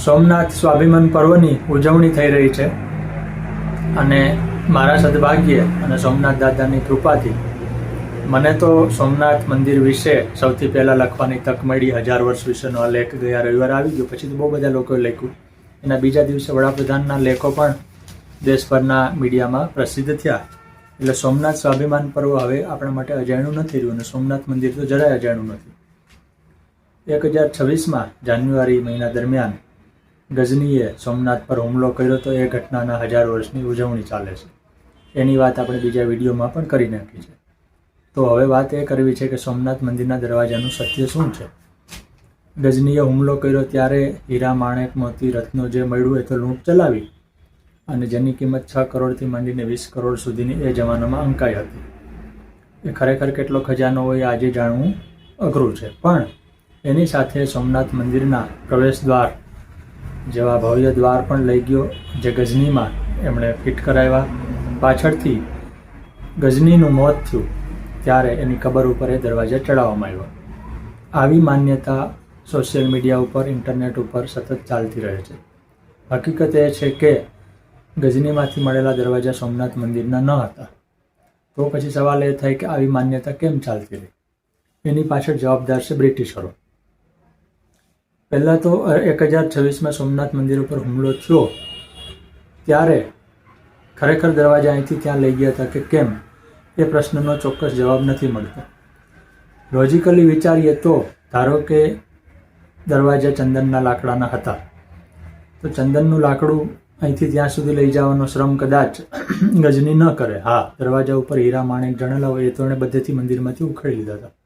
સોમનાથ સ્વાભિમાન પર્વની ઉજવણી થઈ રહી છે અને મારા સદભાગ્યે અને સોમનાથ દાદાની કૃપાથી મને તો સોમનાથ મંદિર વિશે સૌથી પહેલાં લખવાની તક મળી. 1000 વર્ષ વિશેનો આ લેખ ગયા રવિવારે આવી ગયો. પછી તો બહુ બધા લોકોએ લખ્યું. એના બીજા દિવસે વડાપ્રધાનના લેખો પણ દેશભરના મીડિયામાં પ્રસિદ્ધ થયા. એટલે સોમનાથ સ્વાભિમાન પર્વ હવે આપણા માટે અજાણ્યું નથી રહ્યું અને સોમનાથ મંદિર તો જરાય અજાણ્યું નથી. 2026માં જાન્યુઆરી મહિના દરમિયાન ગઝનીએ સોમનાથ પર હુમલો કર્યો તો એ ઘટનાના 1000 વર્ષની ઉજવણી ચાલે છે. એની વાત આપણે બીજા વિડીયોમાં પણ કરી નાખી છે. તો હવે વાત એ કરવી છે કે સોમનાથ મંદિરના દરવાજાનું સત્ય શું છે. ગઝનીએ હુમલો કર્યો ત્યારે હીરા, માણેક, મોતી, રત્નો જે મળ્યું એ તો લૂંટ ચલાવી અને જેની કિંમત 6 કરોડથી માંડીને 20 કરોડ સુધીની એ જમાનામાં અંકાઈ હતી. એ ખરેખર કેટલો ખજાનો હોય આજે જાણવું અઘરું છે. પણ એની સાથે સોમનાથ મંદિરના પ્રવેશ દ્વાર જેવા ભવ્ય દ્વાર પણ લઈ ગયો, જે ગઝનીમાં એમણે ફિટ કરાવ્યા. પાછળથી ગઝનીનું મોત થયું ત્યારે એની કબર ઉપર એ દરવાજા ચડાવવામાં આવ્યા. આવી માન્યતા સોશિયલ મીડિયા ઉપર, ઇન્ટરનેટ ઉપર સતત ચાલતી રહે છે. હકીકત એ છે કે ગઝનીમાંથી મળેલા દરવાજા સોમનાથ મંદિરના ન હતા. તો પછી સવાલ એ થાય કે આવી માન્યતા કેમ ચાલતી રહી? એની પાછળ જવાબદાર છે બ્રિટિશરો. પહેલાં તો 1026માં સોમનાથ મંદિર ઉપર હુમલો થયો ત્યારે ખરેખર દરવાજા અહીંથી ત્યાં લઈ ગયા હતા કે કેમ, એ પ્રશ્નનો ચોક્કસ જવાબ નથી મળતો. લોજિકલી વિચારીએ તો ધારો કે દરવાજા ચંદનના લાકડાના હતા, તો ચંદનનું લાકડું અહીંથી ત્યાં સુધી લઈ જવાનો શ્રમ કદાચ ગઝની ન કરે. હા, દરવાજા ઉપર હીરા, માણેક જણેલા હોય એ તો એણે બધેથી મંદિરમાંથી ઉખેડી લીધા હતા.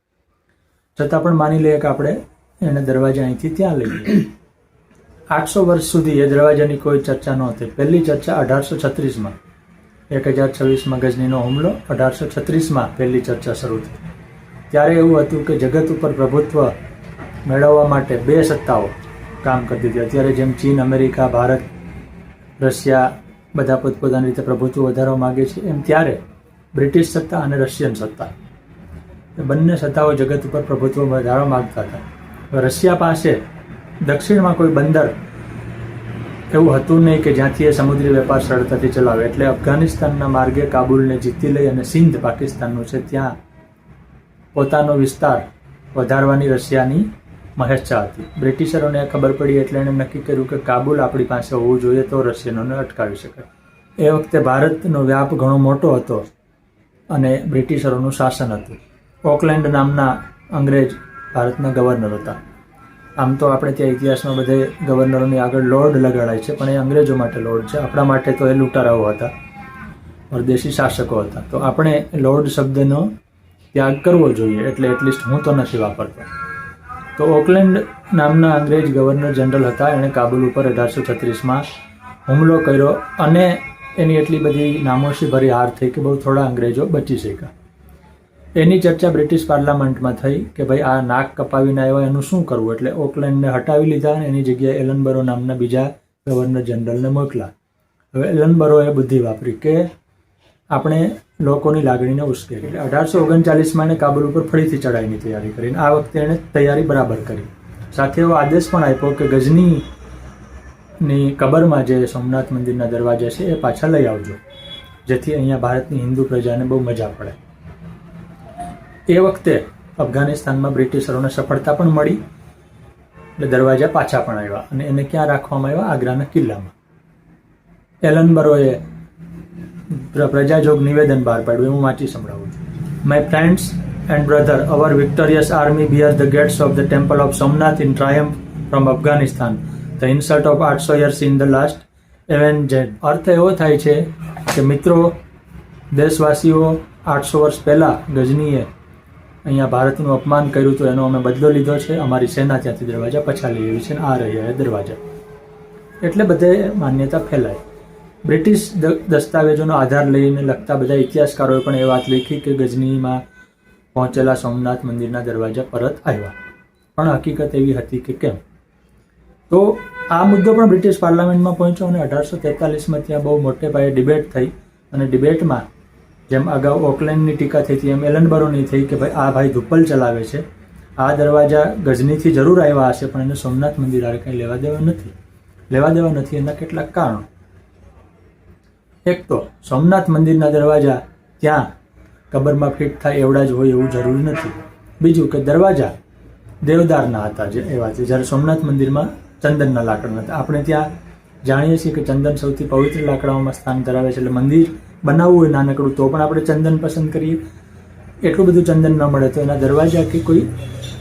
છતાં પણ માની લઈએ કે આપણે એને દરવાજા અહીંથી ત્યાં લઈ ગયા. 800 વર્ષ સુધી એ દરવાજાની કોઈ ચર્ચા નહોતી. પહેલી ચર્ચા 1836માં, 1026માં ગઝનીનો હુમલો, 1836માં પહેલી ચર્ચા શરૂ થઈ. ત્યારે એવું હતું કે જગત ઉપર પ્રભુત્વ મેળવવા માટે 2 સત્તાઓ કામ કરતી હતી. અત્યારે જેમ ચીન, અમેરિકા, ભારત, રશિયા બધા પોતપોતાની રીતે પ્રભુત્વ વધારવા માગે છે, એમ ત્યારે બ્રિટિશ સત્તા અને રશિયન સત્તા, એ બંને સત્તાઓ જગત ઉપર પ્રભુત્વ વધારવા માગતા હતા. રશિયા પાસે દક્ષિણમાં કોઈ બંદર એવું હતું નહીં કે જ્યાંથી એ સમુદ્રી વેપાર સરળતાથી ચલાવે. એટલે અફઘાનિસ્તાનના માર્ગે કાબુલને જીતી લઈ અને સિંધ પાકિસ્તાનનું છે ત્યાં પોતાનો વિસ્તાર વધારવાની રશિયાની મહેચ્છા હતી. બ્રિટિશરોને ખબર પડી એટલે એણે નક્કી કર્યું કે કાબુલ આપણી પાસે હોવું જોઈએ તો રશિયનોને અટકાવી શકાય. એ વખતે ભારતનો વ્યાપ ઘણો મોટો હતો અને બ્રિટિશરોનું શાસન હતું. ઓકલેન્ડ નામના અંગ્રેજ ભારતના ગવર્નર હતા. આમ તો આપણે ત્યાં ઇતિહાસમાં બધે ગવર્નરોની આગળ લોર્ડ લગાડાય છે, પણ એ અંગ્રેજો માટે લોર્ડ છે. આપણા માટે તો એ લૂંટારાઓ હતા, પરદેશી શાસકો હતા. તો આપણે લોર્ડ શબ્દનો ત્યાગ કરવો જોઈએ. એટલે એટલીસ્ટ હું તો નથી વાપરતો. તો ઓકલેન્ડ નામના અંગ્રેજ ગવર્નર જનરલ હતા. એણે કાબુલ ઉપર 1836માં હુમલો કર્યો અને એની એટલી બધી નામોશી ભરી હાર થઈ કે બહુ થોડા અંગ્રેજો બચી શક્યા. એની ચર્ચા બ્રિટિશ પાર્લામેન્ટમાં થઈ કે ભાઈ આ નાક કપાવીને આવ્યા, એનું શું કરવું? એટલે ઓકલેન્ડને હટાવી લીધા અને એની જગ્યાએ એલનબરો નામના બીજા ગવર્નર જનરલને મોકલા. હવે એલનબરોએ બુદ્ધિ વાપરી કે આપણે લોકોની લાગણીને ઉશ્કેરી. એટલે 1839માં એણે કાબુલ ઉપર ફરીથી ચડાઈની તૈયારી કરીને આ વખતે એણે તૈયારી બરાબર કરી. સાથે એવો આદેશ પણ આપ્યો કે ગઝનીની કબરમાં જે સોમનાથ મંદિરના દરવાજા છે એ પાછા લઈ આવજો, જેથી અહીંયા ભારતની હિન્દુ પ્રજાને બહુ મજા પડે. એ વખતે અફઘાનિસ્તાનમાં બ્રિટિશરોને સફળતા પણ મળી એટલે દરવાજા પાછા પણ આવ્યા અને એને ક્યાં રાખવામાં આવ્યા? આગ્રાના કિલ્લામાં. એલનબરોએ પ્રજાજોગ નિવેદન બહાર પાડ્યું. હું વાંચી સંભળાવું છું. My friends and brother, our victorious army bear the gates of the temple of Somnath in triumph from Afghanistan. The insult of 800 years in the last avenged. અર્થ એવો થાય છે કે મિત્રો, દેશવાસીઓ, 800 વર્ષ પહેલાં ગઝનીએ અહીંયા ભારતનું અપમાન કર્યું હતું, એનો અમે બદલો લીધો છે. અમારી સેના ત્યાંથી દરવાજા પાછા લઈ આવી છે અને આ રહ્યા એ દરવાજા. એટલે બધે માન્યતા ફેલાય. બ્રિટિશ દસ્તાવેજોનો આધાર લઈને લખતા બધા ઇતિહાસકારોએ પણ એ વાત લખી કે ગઝનીમાં પહોંચેલા સોમનાથ મંદિરના દરવાજા પરત આવ્યા. પણ હકીકત એવી હતી કે કેમ? તો આ મુદ્દો પણ બ્રિટિશ પાર્લામેન્ટમાં પહોંચ્યો અને 1843માં ત્યાં બહુ મોટે પાયે ડિબેટ થઈ અને ડિબેટમાં જેમ અગાઉ ઓકલેન્ડની ટીકા થઈ હતી એમ એલનબરોની થઈ કે ભાઈ આ ભાઈ ધુપ્પલ ચલાવે છે, આ દરવાજા ગઝનીથી જરૂર આવ્યા હશે પણ એને સોમનાથ મંદિર હારે કંઈ લેવા દેવા નથી. લેવા દેવા નથી. એના કેટલાક કારણો. એક તો સોમનાથ મંદિરના દરવાજા ત્યાં કબરમાં ફિટ થાય એવડા જ હોય એવું જરૂરી નથી. બીજું કે દરવાજા દેવદારના હતા જે એવા છે, જ્યારે સોમનાથ મંદિરમાં ચંદનના લાકડા હતા. આપણે ત્યાં જાણીએ છીએ કે ચંદન સૌથી પવિત્ર લાકડાઓમાં સ્થાન ધરાવે છે, એટલે મંદિર બનાવવું હોય નાનકડું તો પણ આપણે ચંદન પસંદ કરીએ. એટલું બધું ચંદન ન મળે તો એના દરવાજા કે કોઈ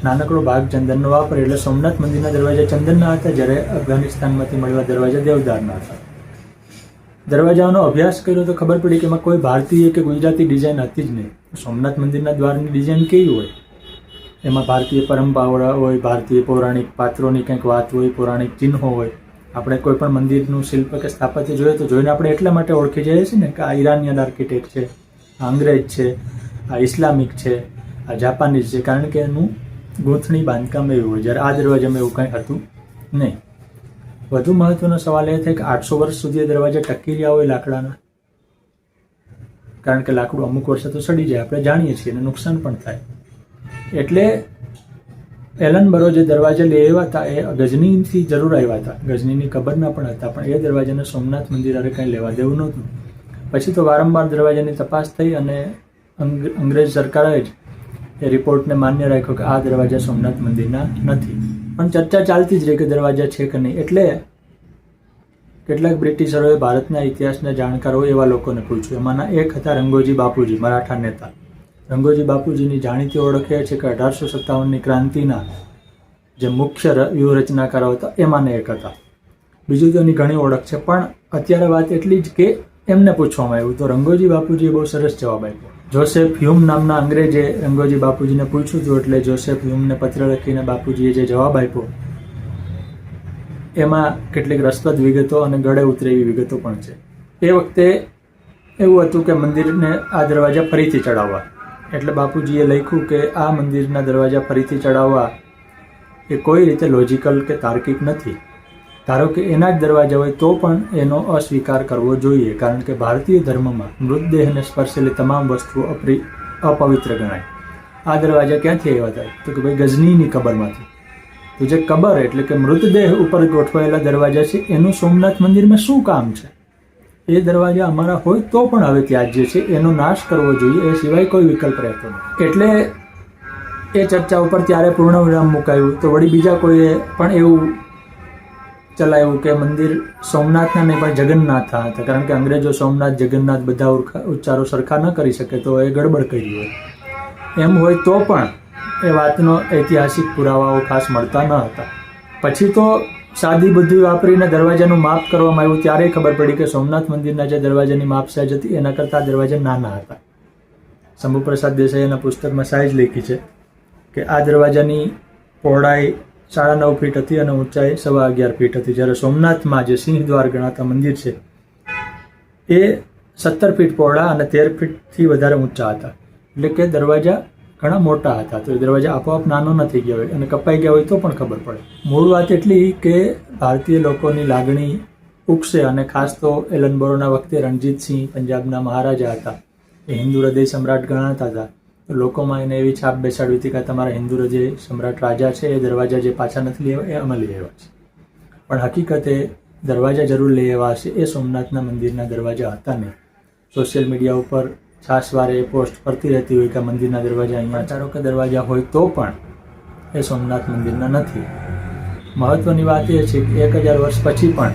નાનકડો ભાગ ચંદનનો વાપરે. એટલે સોમનાથ મંદિરના દરવાજા ચંદનના હતા, જ્યારે અફઘાનિસ્તાનમાંથી મળેલા દરવાજા દેવદારના હતા. દરવાજાઓનો અભ્યાસ કર્યો તો ખબર પડી કે એમાં કોઈ ભારતીય કે ગુજરાતી ડિઝાઇન હતી જ નહીં. સોમનાથ મંદિરના દ્વારની ડિઝાઇન કેવી હોય? એમાં ભારતીય પરંપરા હોય, ભારતીય પૌરાણિક પાત્રોની કંઈક વાત હોય, પૌરાણિક ચિહ્નો હોય. આપણે કોઈ પણ મંદિરનું શિલ્પ કે સ્થાપત્ય જોઈએ તો જોઈને આપણે એટલા માટે ઓળખી જઈએ છીએ ને કે આ ઈરાનિયન આર્કિટેક્ટ છે, આ અંગ્રેજ છે, આ ઇસ્લામિક છે, આ જાપાનીઝ છે, કારણ કે એનું ગૂંથણી બાંધકામ એવું હોય. જ્યારે આ દરવાજામાં એવું કંઈ હતું નહીં. વધુ મહત્વનો સવાલ એ થાય કે 800 વર્ષ સુધી એ દરવાજા ટકી રહ્યા હોય લાકડાના, કારણ કે લાકડું અમુક વર્ષે તો સડી જાય, આપણે જાણીએ છીએ, અને નુકસાન પણ થાય. એટલે એલનબરો જે દરવાજા લઈ આવ્યા હતા એ ગઝનીથી જરૂર આવ્યા હતા, ગઝનીની કબરના પણ હતા, પણ એ દરવાજાને સોમનાથ મંદિર અરે કંઈ લેવા દેવું નહોતું. પછી તો વારંવાર દરવાજાની તપાસ થઈ અને અંગ્રેજ સરકારે જ એ રિપોર્ટને માન્ય રાખ્યો કે આ દરવાજા સોમનાથ મંદિરના નથી. પણ ચર્ચા ચાલતી જ રહી કે દરવાજા છે કે નહીં. એટલે કેટલાક બ્રિટિશરોએ ભારતના ઇતિહાસના જાણકાર હોય એવા લોકોને પૂછ્યું. એમાંના એક હતા રંગોજી બાપુજી, મરાઠા નેતા. રંગોજી બાપુજીની જાણીતી ઓળખ એ છે કે 1857ની ક્રાંતિના જે મુખ્ય વ્યૂહરચનાકારો હતા એમાંને એક હતા. બીજું તો એની ઘણી ઓળખ છે, પણ અત્યારે વાત એટલી જ કે એમને પૂછવામાં આવ્યું તો રંગોજી બાપુજીએ બહુ સરસ જવાબ આપ્યો. જોસેફ હ્યુમ નામના અંગ્રેજે રંગોજી બાપુજીને પૂછ્યું હતું, એટલે જોસેફ હ્યુમને પત્ર લખીને બાપુજીએ જે જવાબ આપ્યો એમાં કેટલીક રસપ્રદ વિગતો અને ગળે ઉતરે એવી વિગતો પણ છે. એ વખતે એવું હતું કે મંદિરને આ દરવાજા ફરીથી ચડાવવા, એટલે બાપુજીએ લખ્યું કે આ મંદિરના દરવાજા ફરીથી ચડાવવા એ કોઈ રીતે લોજિકલ કે તાર્કિક નથી. ધારો કે એના જ દરવાજા હોય તો પણ એનો અસ્વીકાર કરવો જોઈએ, કારણ કે ભારતીય ધર્મમાં મૃતદેહને સ્પર્શેલી તમામ વસ્તુઓ અપવિત્ર ગણાય. આ દરવાજા ક્યાંથી આવ્યા હતા? તો કે ભાઈ ગઝનીની કબરમાંથી. તો જે કબર એટલે કે મૃતદેહ ઉપર ગોઠવાયેલા દરવાજા છે એનું સોમનાથ મંદિરમાં શું કામ છે? એ દરવાજા અમારા હોય તો પણ હવે ત્યાજ્ય છે, એનો નાશ કરવો જોઈએ, એ સિવાય કોઈ વિકલ્પ રહેતો નથી. એટલે એ ચર્ચા ઉપર ત્યારે પૂર્ણ વિરામ મુકાયું. તો વળી બીજા કોઈએ પણ એવું ચલાવ્યું કે મંદિર સોમનાથના નહીં પણ જગન્નાથના હતા, કારણ કે અંગ્રેજો સોમનાથ જગન્નાથ બધા ઉચ્ચારો સરખા ન કરી શકે તો એ ગડબડ કરી હોય. એમ હોય તો પણ એ વાતનો ઐતિહાસિક પુરાવાઓ ખાસ મળતા ન હતા. પછી તો સાદી બુદ્ધિ વાપરીને દરવાજાનું માપ કરવામાં આવ્યું, ત્યારે ખબર પડી કે સોમનાથ મંદિરના જે દરવાજાની માપ સાઇઝ હતી એના કરતાં દરવાજા નાના હતા. શંભુપ્રસાદ દેસાઈના પુસ્તકમાં સાઇઝ લખી છે કે આ દરવાજાની પહોળાઈ 9.5 ફીટ હતી અને ઊંચાઈ 11.25 ફીટ હતી, જ્યારે સોમનાથમાં જે સિંહ દ્વાર ગણાતા મંદિર છે એ 17 ફીટ પહોળા અને 13 ફીટથી વધારે ઊંચા હતા. એટલે કે દરવાજા ઘણા મોટા હતા. તો એ દરવાજા આપોઆપ નાનો ન થઈ ગયા હોય અને કપાઈ ગયા હોય તો પણ ખબર પડે. મૂળ વાત એટલી કે ભારતીય લોકોની લાગણી ઉકસે, અને ખાસ તો એલનબરોના વખતે રણજીતસિંહ પંજાબના મહારાજા હતા, એ હિન્દુ હૃદય સમ્રાટ ગણાતા હતા. તો લોકોમાં એને એવી છાપ બેસાડવી હતી કે તમારા હિન્દુ હૃદય સમ્રાટ રાજા છે, એ દરવાજા જે પાછા નથી લેવા એ અમે લઈ આવ્યા છે. પણ હકીકતે દરવાજા જરૂર લઈ આવ્યા હશે, એ સોમનાથના મંદિરના દરવાજા હતા નહીં. સોશિયલ મીડિયા ઉપર છાસવારે એ પોસ્ટ ફરતી રહેતી હોય કે મંદિરના દરવાજા અહીંયા, ધારો કે દરવાજા હોય તો પણ એ સોમનાથ મંદિરના નથી. મહત્વની વાત એ છે કે 1000 વર્ષ પછી પણ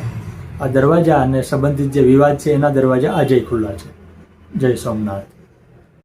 આ દરવાજા અને સંબંધિત જે વિવાદ છે એના દરવાજા આજે ખુલ્લા છે. જય સોમનાથ.